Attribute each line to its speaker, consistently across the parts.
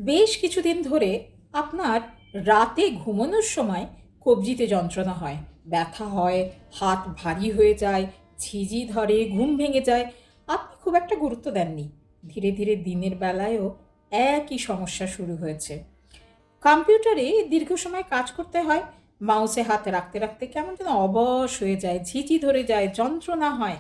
Speaker 1: বেশ কিছুদিন ধরে আপনার রাতে ঘুমানোর সময় কবজিতে যন্ত্রণা হয়, ব্যথা হয়, হাত ভারী হয়ে যায়, ঝিঝি ধরে, ঘুম ভেঙে যায়। আপনি খুব একটা গুরুত্ব দেননি। ধীরে ধীরে দিনের বেলায়ও একই সমস্যা শুরু হয়েছে। কম্পিউটারে দীর্ঘ সময় কাজ করতে হয়, মাউসে হাত রাখতে রাখতে কেমন যেন অবশ হয়ে যায়, ঝিঝি ধরে যায়, যন্ত্রণা হয়।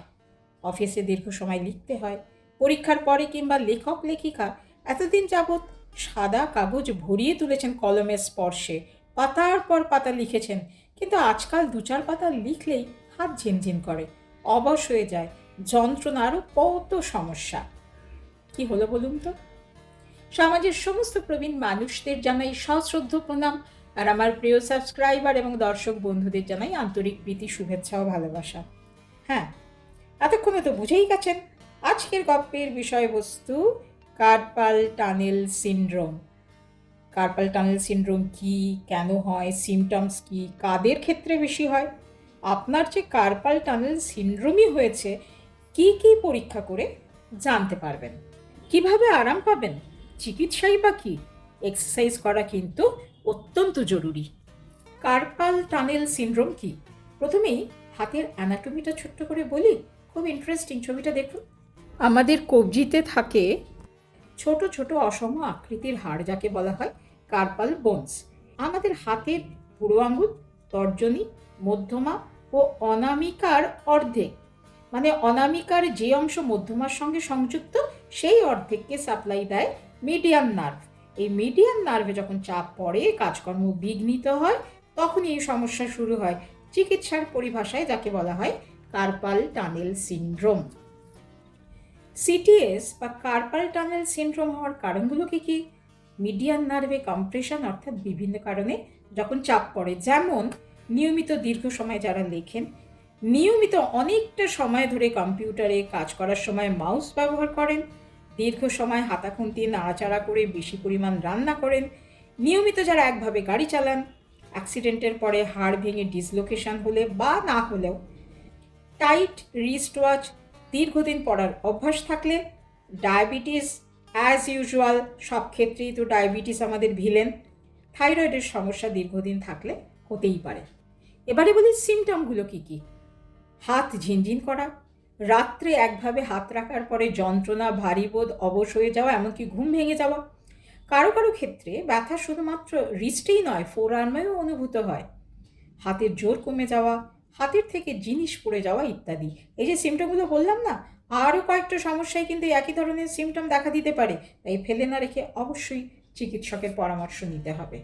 Speaker 1: অফিসে দীর্ঘ সময় লিখতে হয়, পরীক্ষার পরে কিংবা লেখক লেখিকা এতদিন যাবৎ সাদা কাগজ ভরিয়ে তুলেছেন কলমের স্পর্শে, পাতার পর পাতা লিখেছেন, কিন্তু আজকাল দু চার পাতা লিখলেই হাত ঝিনঝিন করে, অবশ হয়ে যায়, যন্ত্রণা, আরও কত সমস্যা। কি হলো বলুন তো? সমাজের সমস্ত প্রবীণ মানুষদের জানাই সশ্রদ্ধ প্রণাম, আর আমার প্রিয় সাবস্ক্রাইবার এবং দর্শক বন্ধুদের জানাই আন্তরিক প্রীতি, শুভেচ্ছা ও ভালোবাসা। হ্যাঁ, এতক্ষণে তো বুঝেই গেছেন আজকের গল্পের বিষয়বস্তু carpal tunnel syndrome. Carpal tunnel syndrome কি, কেন হয়, সিমটমস কি, কাদের ক্ষেত্রে বেশি হয়, আপনার যে কার্পাল টানেল সিনড্রোমই হয়েছে কি কি পরীক্ষা করে জানতে পারবেন, কিভাবে আরাম পাবেন, চিকিৎসাই বা কি, এক্সারসাইজ করা কিন্তু অত্যন্ত জরুরি। কার্পাল টানেল সিনড্রোম কি? প্রথমেই হাতের অ্যানাটমিটা ছোট্ট করে বলি, খুব ইন্টারেস্টিং, ছবিটা দেখুন। আমাদের কবজিতে থাকে ছোট ছোট অসম আকৃতির হাড়, যাকে বলা হয় কার্পাল বোনস। আমাদের হাতের বুড়ো আঙুল, তর্জনী, মধ্যমা ও অনামিকার অর্ধেক, মানে অনামিকার যে অংশ মধ্যমার সঙ্গে সংযুক্ত সেই অর্ধেককে সাপ্লাই দেয় মিডিয়ান নার্ভ। এই মিডিয়ান নার্ভে যখন চাপ পড়ে, কাজকর্ম বিঘ্নিত হয়, তখনই এই সমস্যা শুরু হয়, চিকিৎসার পরিভাষায় যাকে বলা হয় কার্পাল টানেল সিনড্রোম। সিটিএস বা কার্পাল টানেল সিনড্রোম হওয়ার কারণগুলো কি কি? মিডিয়ান নার্ভে কম্প্রেশন, অর্থাৎ বিভিন্ন কারণে যখন চাপ পড়ে, যেমন নিয়মিত দীর্ঘ সময় যারা লেখেন, নিয়মিত অনেকটা সময় ধরে কম্পিউটারে কাজ করার সময় মাউস ব্যবহার করেন, দীর্ঘ সময় হাতা খুন্তি নাড়াচাড়া করে বেশি পরিমাণ রান্না করেন, নিয়মিত যারা একভাবে গাড়ি চালান, অ্যাক্সিডেন্টের পরে হাড় ভেঙে ডিসলোকেশন হলে বা না হলেও, টাইট রিস্ট ওয়াচ দীর্ঘদিন পরার অভ্যাস থাকলে, ডায়াবেটিস অ্যাজ ইউজুয়াল, সব ক্ষেত্রেই তো ডায়াবেটিস আমাদের ভিলেন, থাইরয়েডের সমস্যা দীর্ঘদিন থাকলে হতেই পারে। এবারে বলি সিমটমগুলো কি কি। হাত ঝিনঝিন করা, রাত্রে একভাবে হাত রাখার পরে যন্ত্রণা, ভারী বোধ, অবশ হয়ে যাওয়া, এমনকি ঘুম ভেঙে যাওয়া। কারো কারো ক্ষেত্রে ব্যথা শুধুমাত্র রিস্টেই নয়, ফোর আর্মেও অনুভূত হয়। হাতের জোর কমে যাওয়া, হাতের থেকে জিনিস পড়ে যাওয়া ইত্যাদি। এই যে সিমটমগুলো বললাম না, আরও কয়েকটা সমস্যায় কিন্তু একই ধরনের সিমটম দেখা দিতে পারে, তাই ফেলে না রেখে অবশ্যই চিকিৎসকের পরামর্শ নিতে হবে।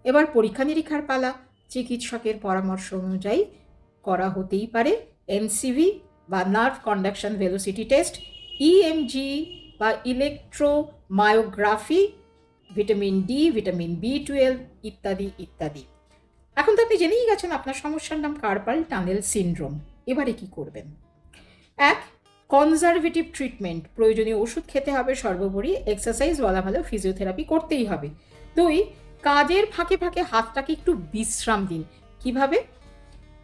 Speaker 1: এবার পরীক্ষা নিরীক্ষার পালা। চিকিৎসকের পরামর্শ অনুযায়ী করা হতেই পারে এনসিভি বা nerve conduction velocity test, EMG বা ইলেকট্রোমায়োগ্রাফি, ভিটামিন ডি, ভিটামিন বি12 ইত্যাদি ইত্যাদি। এখন তো আপনি জেনেই গেছেন আপনার সমস্যার নাম কার্পাল টানেল সিনড্রোম। এবারে কি করবেন? এক, কনজারভেটিভ ট্রিটমেন্ট, প্রয়োজনীয় ওষুধ খেতে হবে, সর্বোপরি এক্সারসাইজ, বলা ভালো ফিজিওথেরাপি করতেই হবে। দুই, কাজের ফাঁকে ফাঁকে হাতটাকে একটু বিশ্রাম দিন। কিভাবে?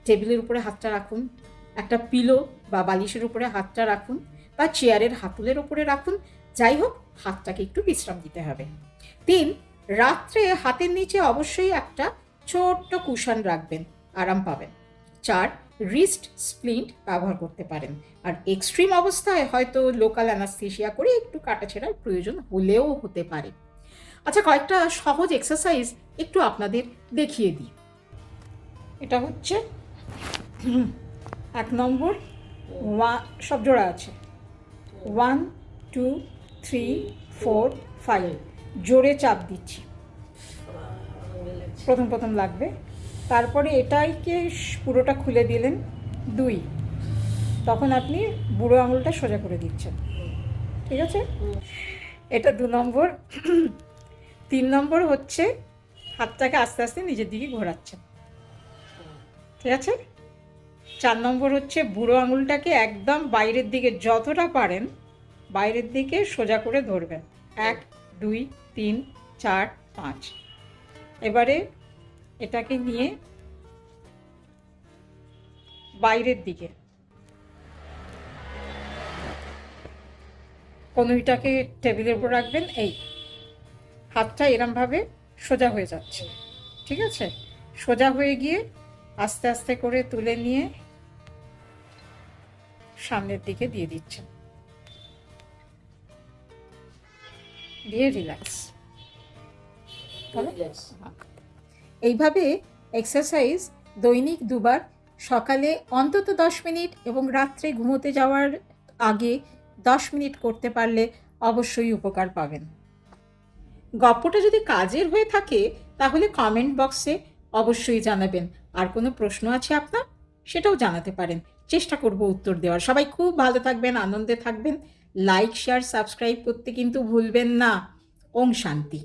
Speaker 1: টেবিলের উপরে হাতটা রাখুন, একটা পিলো বা বালিশের উপরে হাতটা রাখুন, বা চেয়ারের হাতলের উপরে রাখুন, যাই হোক হাতটাকে একটু বিশ্রাম দিতে হবে। তিন, রাত্রে হাতের নিচে অবশ্যই একটা ছোট্ট কুশন রাখবেন, আরাম পাবেন। চার, রিস্ট স্প্লিন্ট ব্যবহার করতে পারেন, আর এক্সট্রিম অবস্থায় হয়তো লোকাল অ্যানাস্থেশিয়া করে একটু কাটাছেড়ার প্রয়োজন হলেও হতে পারে। আচ্ছা, কয়েকটা সহজ এক্সারসাইজ একটু আপনাদের দেখিয়ে দিই। এটা হচ্ছে 1 নম্বর, সব জোড়া আছে, 1 2 3 4 5, জোরে চাপ দিচ্ছি, প্রথম প্রথম লাগবে। তারপরে এটাইকে পুরোটা খুলে দিলেন, 2, তখন আপনি বুড়ো আঙুলটা সোজা করে দিচ্ছেন, ঠিক আছে? এটা 2 নম্বর। 3 নম্বর হচ্ছে হাতটাকে আস্তে আস্তে নিজের দিকে ঘোরাচ্ছেন, ঠিক আছে? 4 নম্বর হচ্ছে বুড়ো আঙুলটাকে একদম বাইরের দিকে যতটা পারেন বাইরের দিকে সোজা করে ধরবেন, 1 2 3 4 5। এবারে এটাকে নিয়ে বাইরের দিকে কনুইটাকে টেবিলের উপর রাখবেন, এই হাতটা এরমভাবে সোজা হয়ে যাচ্ছে, ঠিক আছে? সোজা হয়ে গিয়ে আস্তে আস্তে করে তুলে নিয়ে সামনের দিকে দিয়ে দিচ্ছেন, দিয়ে রিল্যাক্স। এইভাবে এক্সারসাইজ দৈনিক দুবার, সকালে অন্তত 10 মিনিট এবং রাত্রে ঘুমোতে যাওয়ার আগে 10 মিনিট করতে পারলে অবশ্যই উপকার পাবেন। গল্পটা যদি কাজের হয়ে থাকে তাহলে কমেন্ট বক্সে অবশ্যই জানাবেন। আর কোনো প্রশ্ন আছে আপনার, সেটাও জানাতে পারেন, চেষ্টা করব উত্তর দেওয়ার। সবাই খুব ভালো থাকবেন, আনন্দে থাকবেন। লাইক, শেয়ার, সাবস্ক্রাইব করতে কিন্তু ভুলবেন না। ওম শান্তি।